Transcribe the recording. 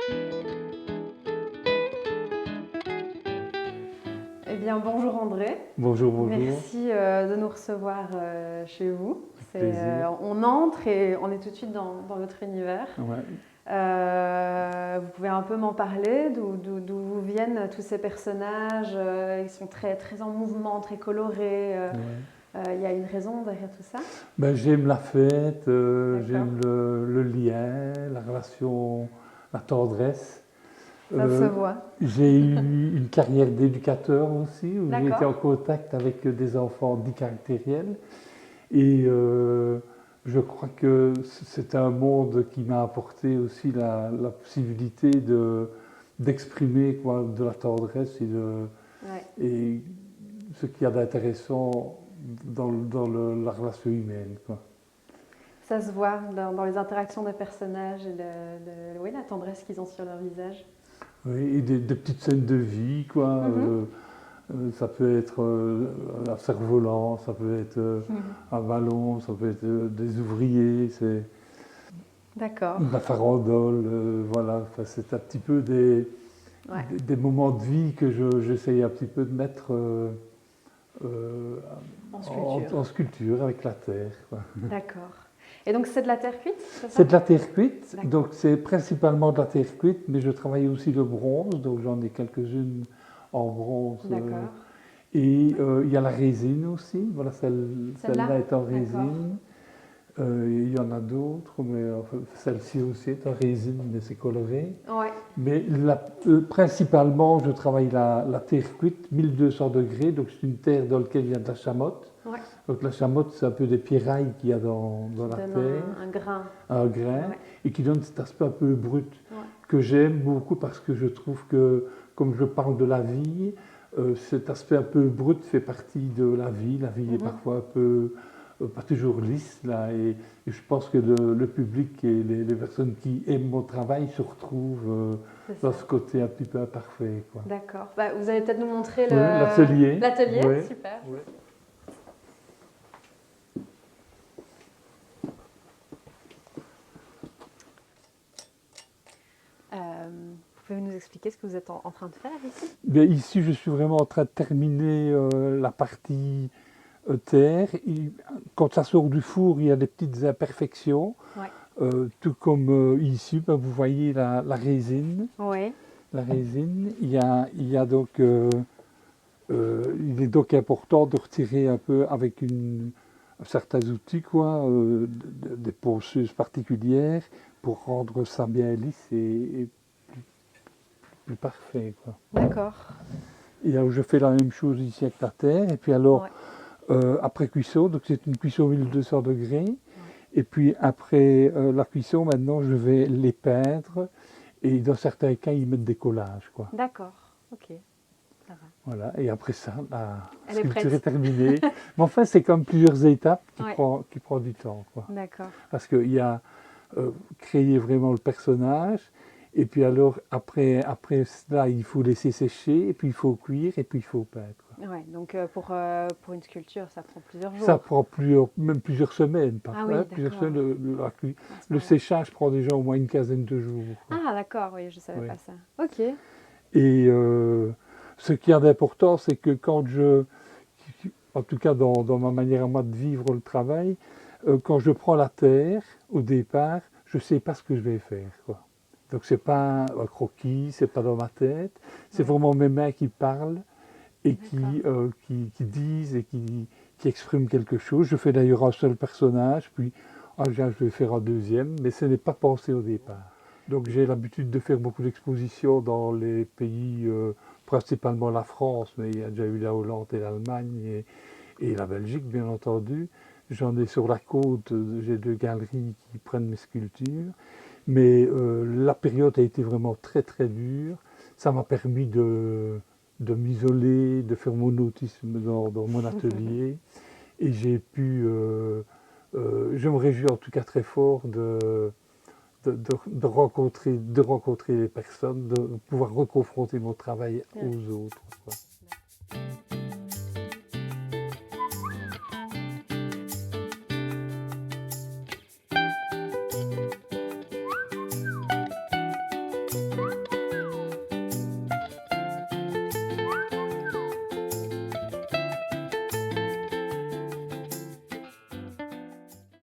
Eh bien, bonjour André. Bonjour, bonjour. Merci de nous recevoir chez vous. On entre et on est tout de suite dans votre univers. Ouais. Vous pouvez un peu m'en parler, d'où viennent tous ces personnages. Ils sont très, très en mouvement, très colorés. Il y a une raison derrière tout ça? Ben, j'aime la fête, D'accord. j'aime le lien, la relation, la tendresse. Ça se voit. J'ai eu une carrière d'éducateur aussi, où j'ai été en D'accord. contact avec des enfants dits caractériels. Et je crois que c'est un monde qui m'a apporté aussi la possibilité d'exprimer quoi, de la tendresse Ouais. et ce qu'il y a d'intéressant la relation humaine, quoi. Ça se voit dans les interactions des personnages et oui, la tendresse qu'ils ont sur leur visage. Oui, et des petites scènes de vie, quoi. Ça peut être un cerf-volant, ça peut être un ballon, ça peut être des ouvriers, c'est D'accord. la farandole, voilà. Enfin, c'est un petit peu des moments de vie que j'essaye un petit peu de mettre en sculpture avec la terre, quoi. D'accord. Et donc c'est de la terre cuite, c'est ça? C'est de la terre cuite, donc c'est principalement de la terre cuite, mais je travaille aussi le bronze, donc j'en ai quelques-unes en bronze. D'accord. Et il y a la résine aussi, voilà, celle-là est en résine. Il y en a d'autres, mais enfin, celle-ci aussi est en résine, mais c'est coloré. Ouais. Mais principalement, je travaille la terre cuite, 1200 degrés, donc c'est une terre dans laquelle il y a de la chamotte. Ouais. Donc la chamotte, c'est un peu des pierrailles qu'il y a dans la terre. Un grain. Un grain, Ouais. et qui donne cet aspect un peu brut, Ouais. que j'aime beaucoup parce que je trouve que, comme je parle de la vie, cet aspect un peu brut fait partie de la vie. La vie est parfois un peu, pas toujours lisse, là, et je pense que le public et les personnes qui aiment mon travail se retrouvent dans ce côté un petit peu imparfait, quoi. D'accord. Bah, vous allez peut-être nous montrer l'atelier. L'atelier, Ouais. super. Ouais. Vous pouvez nous expliquer ce que vous êtes en train de faire ici? Bien, ici, je suis vraiment en train de terminer la partie terre. Quand ça sort du four, il y a des petites imperfections. Ouais. Tout comme ici, ben, vous voyez la résine. Oui. La résine, il y a donc, il est donc important de retirer un peu avec certains outils, quoi, des ponceuses particulières pour rendre ça bien lisse et plus parfait, quoi. D'accord. Et là, je fais la même chose ici avec la terre. Et puis alors, après cuisson, donc c'est une cuisson 1200 degrés. Ouais. Et puis après la cuisson, maintenant, je vais les peindre. Et dans certains cas, ils mettent des collages, quoi. D'accord. Ok. Ça va. Voilà. Et après ça, la Elle sculpture est est terminée. Mais enfin, c'est comme plusieurs étapes qui prend du temps, quoi. D'accord. Parce qu'il y a créer vraiment le personnage. Et puis alors, après cela, il faut laisser sécher, et puis il faut cuire, et puis il faut peindre. Ouais, donc pour une sculpture, ça prend plusieurs jours. Ça prend même plusieurs semaines, parfois. Ah oui, plusieurs semaines. Le séchage séchage prend déjà au moins une quinzaine de jours, quoi. Ah d'accord, oui, je ne savais pas ça. Ok. Et ce qui est d'important, c'est que en tout cas dans ma manière à moi de vivre le travail, quand je prends la terre, au départ, je ne sais pas ce que je vais faire, quoi. Donc c'est pas un croquis, c'est pas dans ma tête, c'est vraiment mes mains qui parlent et qui disent et qui expriment quelque chose. Je fais d'ailleurs un seul personnage, puis je vais faire un deuxième, mais ce n'est pas pensé au départ. Donc j'ai l'habitude de faire beaucoup d'expositions dans les pays, principalement la France, mais il y a déjà eu la Hollande et l'Allemagne et la Belgique, bien entendu. J'en ai sur la côte, j'ai 2 galeries qui prennent mes sculptures. Mais la période a été vraiment très très dure. Ça m'a permis de m'isoler, de faire mon autisme dans mon atelier. Et j'ai pu, je me réjouis en tout cas très fort de rencontrer les personnes, de pouvoir reconfronter mon travail aux autres, quoi.